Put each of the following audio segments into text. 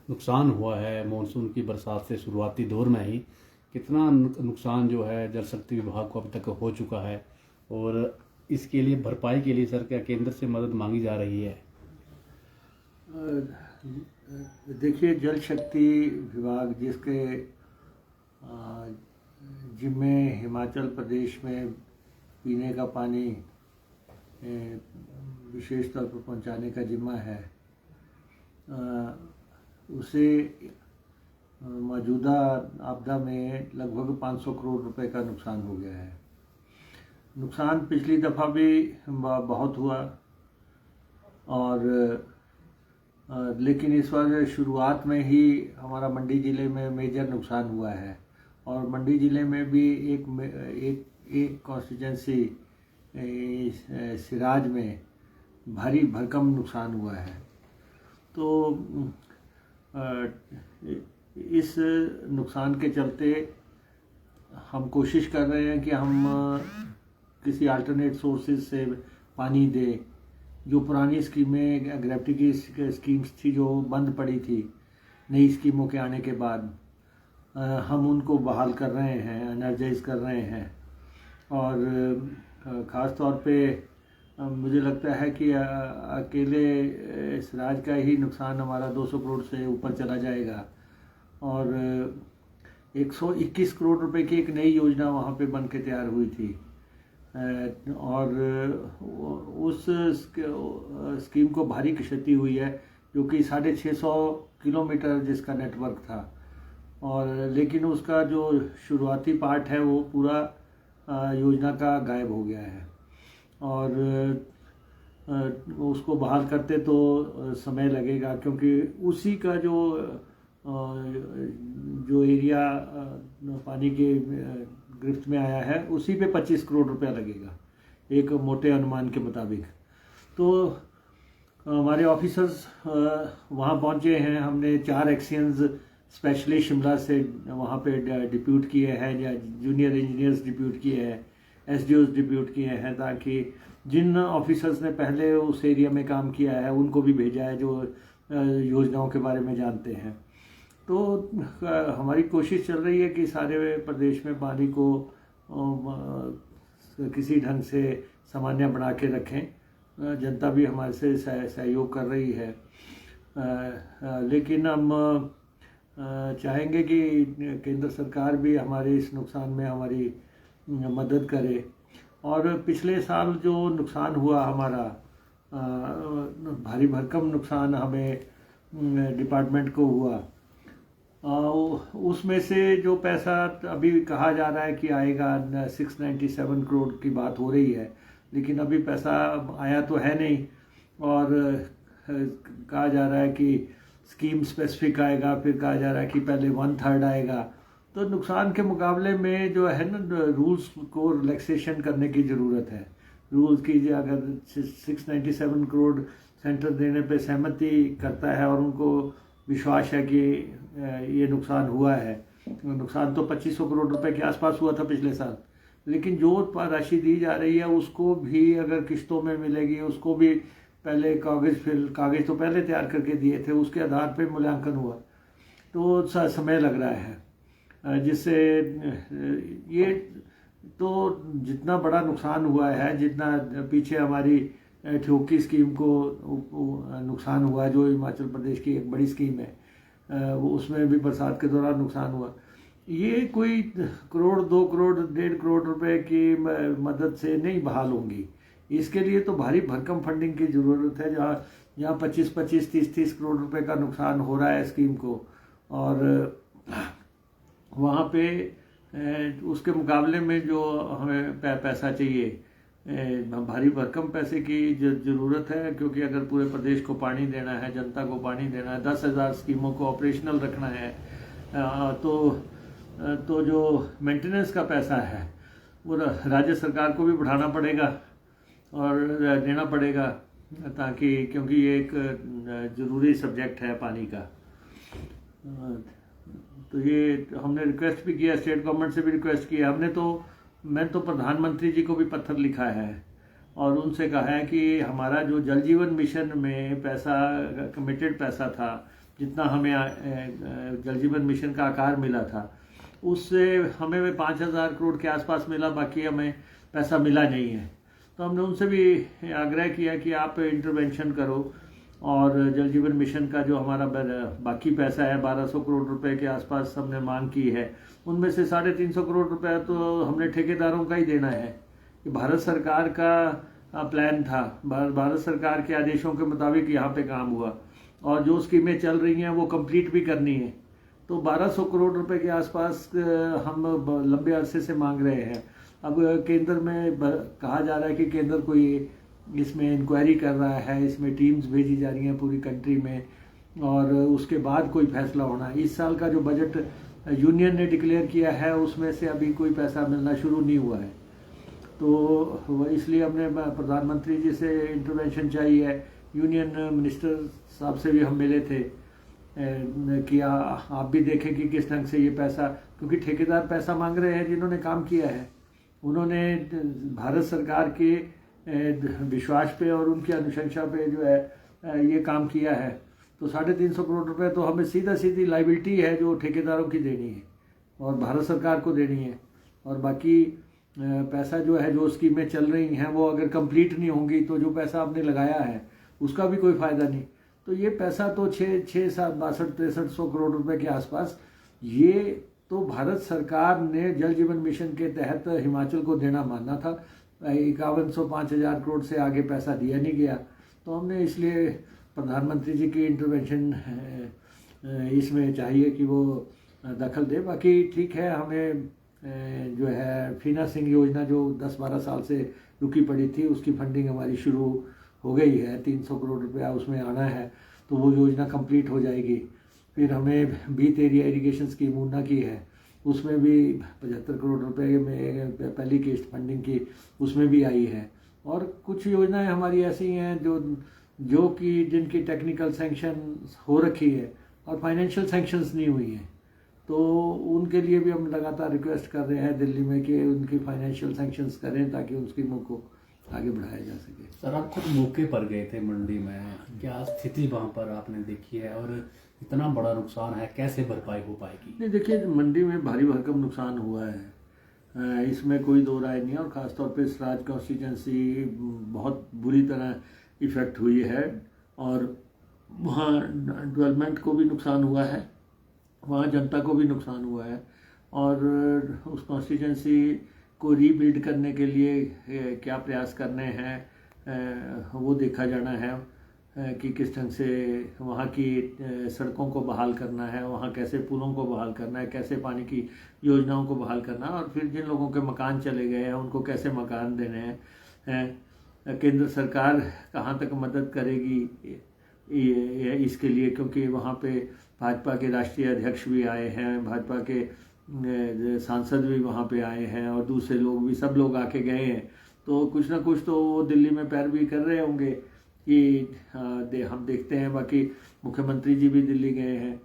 नुकसान हुआ है मानसून की बरसात से शुरुआती दौर में ही, कितना नुकसान जो है जल शक्ति विभाग को अब तक हो चुका है, और इसके लिए भरपाई के लिए सर क्या केंद्र से मदद मांगी जा रही है? देखिए, जल शक्ति विभाग जिसके जिम्मे हिमाचल प्रदेश में पीने का पानी विशेष तौर पर पहुंचाने का जिम्मा है, उसे मौजूदा आपदा में लगभग 500 करोड़ रुपए का नुकसान हो गया है। नुकसान पिछली दफ़ा भी बहुत हुआ, और लेकिन इस बार शुरुआत में ही हमारा मंडी ज़िले में मेजर नुकसान हुआ है, और मंडी ज़िले में भी एक कॉन्स्टिट्यूंसी सिराज में भारी भरकम नुकसान हुआ है। तो इस नुकसान के चलते हम कोशिश कर रहे हैं कि हम किसी अल्टरनेट सोर्सेज से पानी दें। जो पुरानी स्कीमें, ग्रेविटी की स्कीम्स थी जो बंद पड़ी थी, नई स्कीमों के आने के बाद हम उनको बहाल कर रहे हैं, एनर्जाइज कर रहे हैं। और ख़ास तौर पे मुझे लगता है कि अकेले इस राज्य का ही नुकसान हमारा 200 करोड़ से ऊपर चला जाएगा, और 121 करोड़ रुपए की एक नई योजना वहाँ पे बन के तैयार हुई थी, और उस स्कीम को भारी क्षति हुई है, जो कि 650 किलोमीटर जिसका नेटवर्क था, और लेकिन उसका जो शुरुआती पार्ट है वो पूरा योजना का गायब हो गया है, और उसको बहाल करते तो समय लगेगा, क्योंकि उसी का जो एरिया पानी के गिरफ्त में आया है उसी पे 25 करोड़ रुपया लगेगा, एक मोटे अनुमान के मुताबिक। तो हमारे ऑफिसर्स वहाँ पहुँचे हैं। हमने 4 एक्शंस स्पेशली शिमला से वहाँ पे डिप्यूट किए हैं, या जूनियर इंजीनियर्स डिप्यूट किए हैं, एसडीओज डिप्यूट किए हैं, ताकि जिन ऑफिसर्स ने पहले उस एरिया में काम किया है उनको भी भेजा है जो योजनाओं के बारे में जानते हैं। तो हमारी कोशिश चल रही है कि सारे प्रदेश में पानी को किसी ढंग से सामान्य बना के रखें। जनता भी हमारे से सहयोग कर रही है, लेकिन हम चाहेंगे कि केंद्र सरकार भी हमारे इस नुकसान में हमारी मदद करे। और पिछले साल जो नुकसान हुआ हमारा, भारी भरकम नुकसान हमें डिपार्टमेंट को हुआ, उसमें से जो पैसा अभी कहा जा रहा है कि आएगा, 697 करोड़ की बात हो रही है, लेकिन अभी पैसा आया तो है नहीं, और कहा जा रहा है कि स्कीम स्पेसिफिक आएगा, फिर कहा जा रहा है कि पहले 1/3 आएगा। तो नुकसान के मुकाबले में जो है ना, रूल्स को रिलैक्सेशन करने की ज़रूरत है। रूल्स की अगर 697 करोड़ सेंटर देने पे सहमति करता है और उनको विश्वास है कि ये नुकसान हुआ है, नुकसान तो 2500 करोड़ रुपए के आसपास हुआ था पिछले साल, लेकिन जो राशि दी जा रही है उसको भी अगर किस्तों में मिलेगी, उसको भी पहले कागज़ तो पहले तैयार करके दिए थे, उसके आधार पे मूल्यांकन हुआ, तो समय लग रहा है, जिससे ये तो जितना बड़ा नुकसान हुआ है, जितना पीछे हमारी ठोकी स्कीम को नुकसान हुआ, जो हिमाचल प्रदेश की एक बड़ी स्कीम है, वो उसमें भी बरसात के दौरान नुकसान हुआ, ये कोई करोड़ 2 करोड़ 1.5 करोड़ रुपए की मदद से नहीं बहाल होंगी। इसके लिए तो भारी भरकम फंडिंग की ज़रूरत है, जहाँ 25-25 30-30 करोड़ रुपए का नुकसान हो रहा है स्कीम को, और वहाँ पे उसके मुकाबले में जो हमें पैसा चाहिए, भारी भरकम पैसे की ज़रूरत है, क्योंकि अगर पूरे प्रदेश को पानी देना है, जनता को पानी देना है, 10,000 स्कीमों को ऑपरेशनल रखना है, तो जो मेंटेनेंस का पैसा है वो राज्य सरकार को भी बढ़ाना पड़ेगा और देना पड़ेगा, ताकि क्योंकि ये एक ज़रूरी सब्जेक्ट है पानी का। तो ये हमने रिक्वेस्ट भी किया, स्टेट गवर्नमेंट से भी रिक्वेस्ट किया हमने। मैं तो प्रधानमंत्री जी को भी पत्र लिखा है और उनसे कहा है कि हमारा जो जल जीवन मिशन में पैसा, कमिटेड पैसा था, जितना हमें जल जीवन मिशन का आकार मिला था उससे हमें 5,000 करोड़ के आसपास मिला, बाकी हमें पैसा मिला नहीं है। तो हमने उनसे भी आग्रह किया कि आप इंटरवेंशन करो और जल जीवन मिशन का जो हमारा बाकी पैसा है 1,200 करोड़ रुपए के आसपास हमने मांग की है, उनमें से 350 करोड़ रुपए तो हमने ठेकेदारों का ही देना है। ये भारत सरकार का प्लान था, भारत सरकार के आदेशों के मुताबिक यहाँ पे काम हुआ और जो स्कीमें चल रही हैं वो कंप्लीट भी करनी है। तो 1,200 करोड़ रुपए के आसपास हम लंबे अरसे से मांग रहे हैं। अब केंद्र में कहा जा रहा है कि केंद्र कोई इसमें इंक्वायरी कर रहा है, इसमें टीम्स भेजी जा रही हैं पूरी कंट्री में और उसके बाद कोई फैसला होना है। इस साल का जो बजट यूनियन ने डिक्लेयर किया है उसमें से अभी कोई पैसा मिलना शुरू नहीं हुआ है। तो इसलिए हमने प्रधानमंत्री जी से इंटरवेंशन चाहिए। यूनियन मिनिस्टर साहब से भी हम मिले थे कि आप भी देखें कि किस ढंग से ये पैसा, क्योंकि ठेकेदार पैसा मांग रहे हैं जिन्होंने काम किया है, उन्होंने भारत सरकार के विश्वास पे और उनकी अनुशंसा पे जो है ये काम किया है। तो 350 करोड़ रुपए तो हमें सीधी लाइबिलिटी है जो ठेकेदारों की देनी है और भारत सरकार को देनी है, और बाकी पैसा जो है जो स्कीमें चल रही हैं वो अगर कंप्लीट नहीं होंगी तो जो पैसा आपने लगाया है उसका भी कोई फ़ायदा नहीं। तो ये पैसा तो 63 करोड़ रुपए के आसपास ये तो भारत सरकार ने जल जीवन मिशन के तहत हिमाचल को देना मानना था। 5105,000 करोड़ से आगे पैसा दिया नहीं गया, तो हमने इसलिए प्रधानमंत्री जी की इंटरवेंशन इसमें चाहिए कि वो दखल दे। बाकी ठीक है, हमें जो है फीना सिंह योजना जो 10-12 साल से रुकी पड़ी थी उसकी फंडिंग हमारी शुरू हो गई है। 300 करोड़ रुपया उसमें आना है तो वो योजना कंप्लीट हो जाएगी। फिर हमें बीत एरिया इरिगेशन स्कीम ऊना की है, उसमें भी 75 करोड़ रुपए में पहली किस्त फंडिंग की उसमें भी आई है। और कुछ योजनाएं हमारी ऐसी हैं जो कि जिनकी टेक्निकल सैंक्शन हो रखी है और फाइनेंशियल सैंक्शंस नहीं हुई हैं, तो उनके लिए भी हम लगातार रिक्वेस्ट कर रहे हैं दिल्ली में कि उनकी फाइनेंशियल सैंक्शंस करें ताकि उन स्कीमों को आगे बढ़ाया जा सके। सर, आप खुद मौके पर गए थे मंडी में, क्या स्थिति वहाँ पर आपने देखी है और इतना बड़ा नुकसान है, कैसे भरपाई हो पाएगी? नहीं, देखिए मंडी में भारी भरकम नुकसान हुआ है, इसमें कोई दो राय नहीं है। और ख़ासतौर पे सराज कॉन्स्टिट्यूंसी बहुत बुरी तरह इफ़ेक्ट हुई है और वहाँ डेवलपमेंट को भी नुकसान हुआ है, वहाँ जनता को भी नुकसान हुआ है और उस कॉन्स्टिट्यूंसी को रीबिल्ड करने के लिए क्या प्रयास करने हैं वो देखा जाना है कि किस ढंग से वहाँ की सड़कों को बहाल करना है, वहाँ कैसे पुलों को बहाल करना है, कैसे पानी की योजनाओं को बहाल करना है और फिर जिन लोगों के मकान चले गए हैं उनको कैसे मकान देने हैं। केंद्र सरकार कहाँ तक मदद करेगी इसके लिए, क्योंकि वहाँ पे भाजपा के राष्ट्रीय अध्यक्ष भी आए हैं, भाजपा के सांसद भी वहाँ पे आए हैं और दूसरे लोग भी, सब लोग आके गए हैं। तो कुछ ना कुछ तो वो दिल्ली में पैरवी कर रहे होंगे कि हम देखते हैं। बाकी मुख्यमंत्री जी भी दिल्ली गए हैं,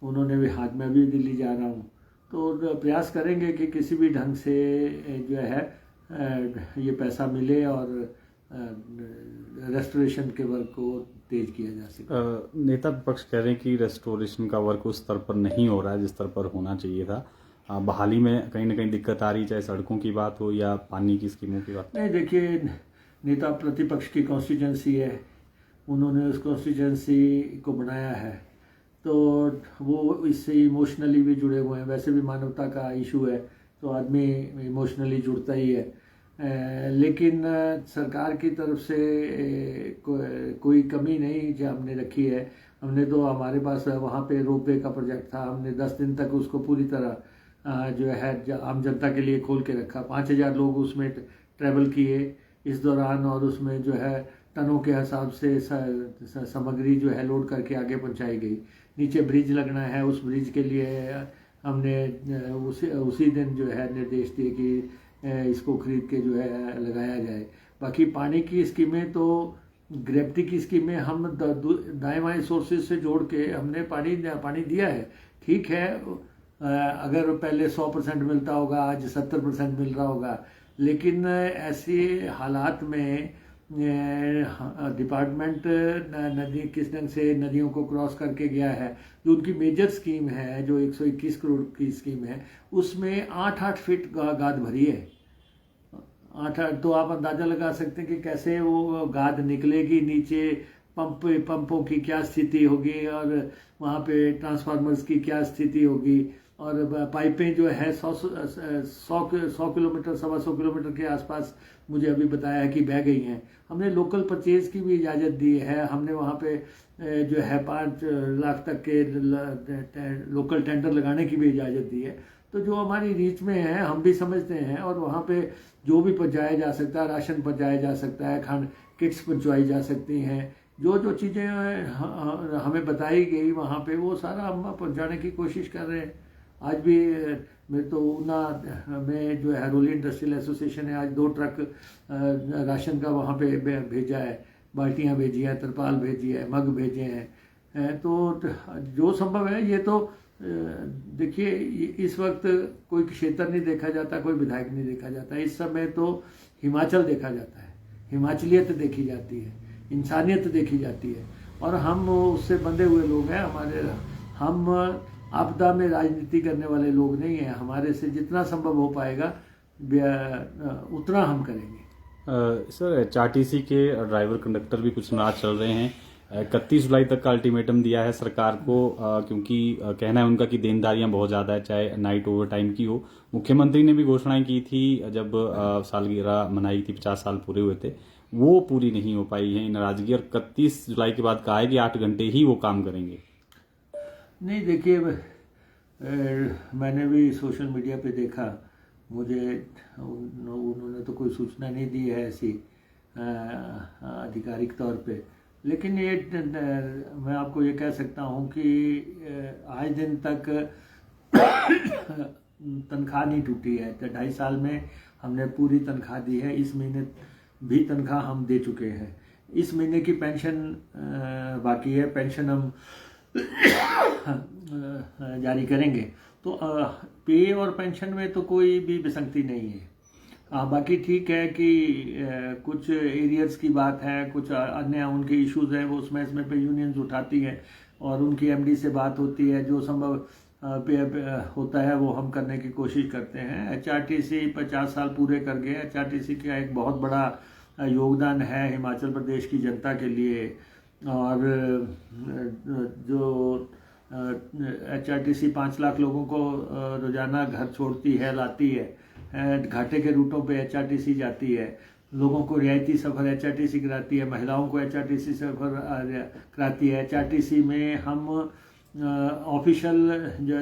उन्होंने भी, हाथ में भी दिल्ली जा रहा हूँ, तो प्रयास करेंगे कि किसी भी ढंग से जो है ये पैसा मिले और रेस्टोरेशन के वर्क को तेज किया जा सके। नेता विपक्ष कह रहे हैं कि रेस्टोरेशन का वर्क उस स्तर पर नहीं हो रहा है जिस स्तर पर होना चाहिए था। बहाली में कहीं ना कहीं दिक्कत आ रही, चाहे सड़कों की बात हो या पानी की स्कीमों की बात। नहीं, देखिए नेता प्रतिपक्ष की कॉन्स्टिट्यूंसी है, उन्होंने उस कॉन्स्टिट्यूंसी को बनाया है तो वो इससे इमोशनली भी जुड़े हुए हैं। वैसे भी मानवता का इशू है तो आदमी इमोशनली जुड़ता ही है, लेकिन सरकार की तरफ से कोई कमी नहीं जो हमने रखी है। हमने तो, हमारे पास वहाँ पे रोपवे का प्रोजेक्ट था, हमने 10 दिन तक उसको पूरी तरह जो है आम जनता के लिए खोल के रखा। 5,000 लोग उसमें ट्रैवल किए इस दौरान और उसमें जो है टनों के हिसाब से सामग्री जो है लोड करके आगे पहुंचाई गई। नीचे ब्रिज लगना है, उस ब्रिज के लिए हमने उसी दिन जो है निर्देश दिए कि इसको खरीद के जो है लगाया जाए। बाकी पानी की स्कीमें तो ग्रेविटी की स्कीमें हम दाएं बाएं सोर्सेज से जोड़ के हमने पानी दिया है। ठीक है, अगर पहले 100% मिलता होगा, आज 70% मिल रहा होगा, लेकिन ऐसे हालात में डिपार्टमेंट नदी किस ढंग से नदियों को क्रॉस करके गया है। जो उनकी मेजर स्कीम है, जो 121 करोड़ की स्कीम है, उसमें 8-8 फीट गाद भरी है। 8-8, तो आप अंदाज़ा लगा सकते हैं कि कैसे वो गाद निकलेगी नीचे, पंपों की क्या स्थिति होगी, और वहाँ पे ट्रांसफार्मर्स की क्या स्थिति होगी, और पाइपें जो है 100 किलोमीटर, 125 किलोमीटर के आसपास मुझे अभी बताया है कि बह गई हैं। हमने लोकल परचेज की भी इजाज़त दी है। हमने वहाँ पे जो है 5 लाख तक के लोकल टेंडर लगाने की भी इजाज़त दी है। तो जो हमारी रीच में है हम भी समझते हैं, और वहाँ पे जो भी पहुँचाया जा सकता है, राशन पहुँचाया जा सकता है, खान किट्स पहुँचवाई जा सकती हैं, जो जो चीज़ें हमें बताई गई वहाँ पे, वो सारा हम पहुँचाने की कोशिश कर रहे हैं। आज भी मैं तो ऊना में जो है हरोली इंडस्ट्रियल एसोसिएशन है, आज 2 ट्रक राशन का वहाँ पे भेजा है, बाल्टियाँ भेजी हैं, तरपाल भेजी है, मग भेजे हैं। तो जो संभव है, ये तो देखिए इस वक्त कोई क्षेत्र नहीं देखा जाता, कोई विधायक नहीं देखा जाता, इस समय तो हिमाचल देखा जाता है, हिमाचलियत देखी जाती है, इंसानियत देखी जाती है, और हम उससे बंधे हुए लोग हैं। हम आपदा में राजनीति करने वाले लोग नहीं हैं। हमारे से जितना संभव हो पाएगा उतना हम करेंगे। सर, HRTC के ड्राइवर कंडक्टर भी कुछ नाराज चल रहे हैं। 31 जुलाई तक का अल्टीमेटम दिया है सरकार को, क्योंकि कहना है उनका कि देनदारियां बहुत ज़्यादा है, चाहे नाइट ओवर टाइम की हो। मुख्यमंत्री ने भी घोषणाएं की थी जब सालगिरह मनाई थी, 50 साल पूरे हुए थे, वो पूरी नहीं हो पाई है नाराजगी, और 31 जुलाई के बाद कहा है कि 8 घंटे ही वो काम करेंगे। नहीं, देखिए मैंने भी सोशल मीडिया पे देखा, मुझे उन्होंने तो कोई सूचना नहीं दी है ऐसी आधिकारिक तौर पे, लेकिन ये मैं आपको ये कह सकता हूँ कि आज दिन तक तनख्वाह नहीं टूटी है। तो 2.5 साल में हमने पूरी तनख्वाह दी है। इस महीने भी तनख्वाह हम दे चुके हैं। इस महीने की पेंशन बाकी है, पेंशन हम जारी करेंगे। तो पे और पेंशन में तो कोई भी विसंगति नहीं है। बाकी ठीक है कि कुछ एरियर्स की बात है, कुछ अन्य उनके इश्यूज हैं, वो उसमें इसमें पे यूनियंस उठाती है और उनकी एमडी से बात होती है, जो संभव पे होता है वो हम करने की कोशिश करते हैं। HRTC 50 साल पूरे कर गए। HRTC का एक बहुत बड़ा योगदान है हिमाचल प्रदेश की जनता के लिए, और जो HRTC 5 लाख लोगों को रोजाना घर छोड़ती है, लाती है, घाटे के रूटों पे HRTC जाती है, लोगों को रियायती सफ़र HRTC कराती है, महिलाओं को HRTC सफ़र कराती है। HRTC में हम ऑफिशियल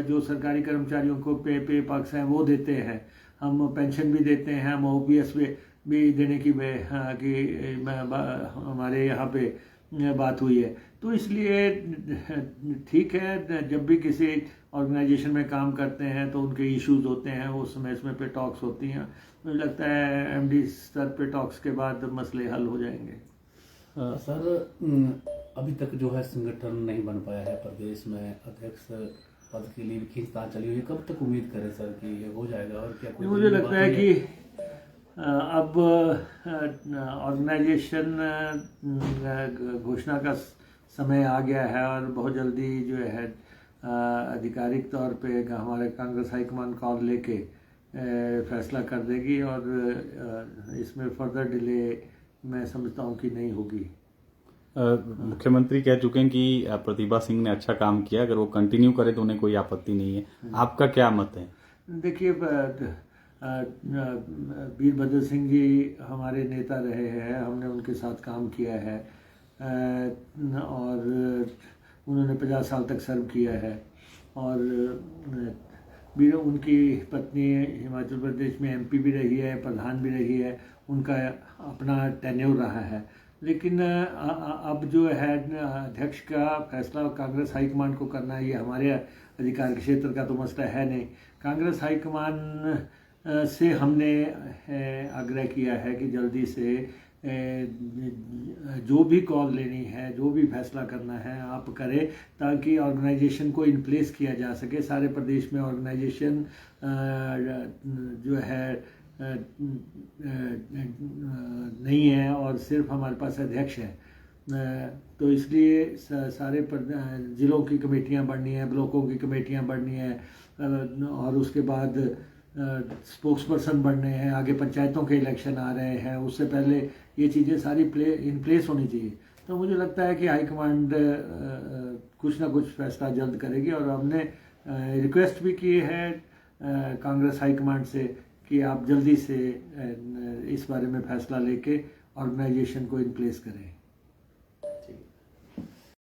जो सरकारी कर्मचारियों को पे पक्ष हैं वो देते हैं, हम पेंशन भी देते हैं, हम OPS भी देने की हमारे यहाँ पे बात हुई है। तो इसलिए ठीक है, जब भी किसी ऑर्गेनाइजेशन में काम करते हैं तो उनके इश्यूज होते हैं, वो समय पे टॉक्स होती हैं। मुझे लगता है MD स्तर पे टॉक्स के बाद मसले हल हो जाएंगे। सर, अभी तक जो है संगठन नहीं बन पाया है प्रदेश में, अध्यक्ष पद के लिए भी खींचतान चली हुई है। कब तक उम्मीद करें सर कि ये हो जाएगा, और क्या कोई मुझे लगता है कि अब ऑर्गेनाइजेशन घोषणा का समय आ गया है, और बहुत जल्दी जो है आधिकारिक तौर पे हमारे कांग्रेस हाईकमान कॉल लेके फैसला कर देगी, और इसमें फर्दर डिले मैं समझता हूँ कि नहीं होगी। मुख्यमंत्री कह चुके हैं कि प्रतिभा सिंह ने अच्छा काम किया, अगर वो कंटिन्यू करे तो उन्हें कोई आपत्ति नहीं है। आपका क्या मत है? देखिए, वीरभद्र सिंह जी हमारे नेता रहे हैं, हमने उनके साथ काम किया है, और उन्होंने 50 साल तक सर्व किया है, और उनकी पत्नी हिमाचल प्रदेश में MP भी रही है, प्रधान भी रही है, उनका अपना टेन्योर रहा है। लेकिन अब जो है अध्यक्ष का फैसला कांग्रेस हाईकमान को करना है, ये हमारे अधिकार क्षेत्र का तो मसला है नहीं। कांग्रेस हाईकमान से हमने आग्रह किया है कि जल्दी से जो भी कॉल लेनी है, जो भी फैसला करना है आप करें, ताकि ऑर्गेनाइजेशन को इन प्लेस किया जा सके। सारे प्रदेश में ऑर्गेनाइजेशन जो है नहीं है और सिर्फ हमारे पास अध्यक्ष है। तो इसलिए सारे ज़िलों की कमेटियां बढ़नी है, ब्लॉकों की कमेटियां बढ़नी है और उसके बाद स्पोक्स पर्सन बढ़ने हैं, आगे पंचायतों के इलेक्शन आ रहे हैं, उससे पहले ये चीज़ें सारी इन प्लेस होनी चाहिए। तो मुझे लगता है कि हाईकमांड कुछ ना कुछ फैसला जल्द करेगी और हमने रिक्वेस्ट भी की है कांग्रेस हाईकमांड से कि आप जल्दी से इस बारे में फैसला लेके ऑर्गेनाइजेशन को इन प्लेस करें।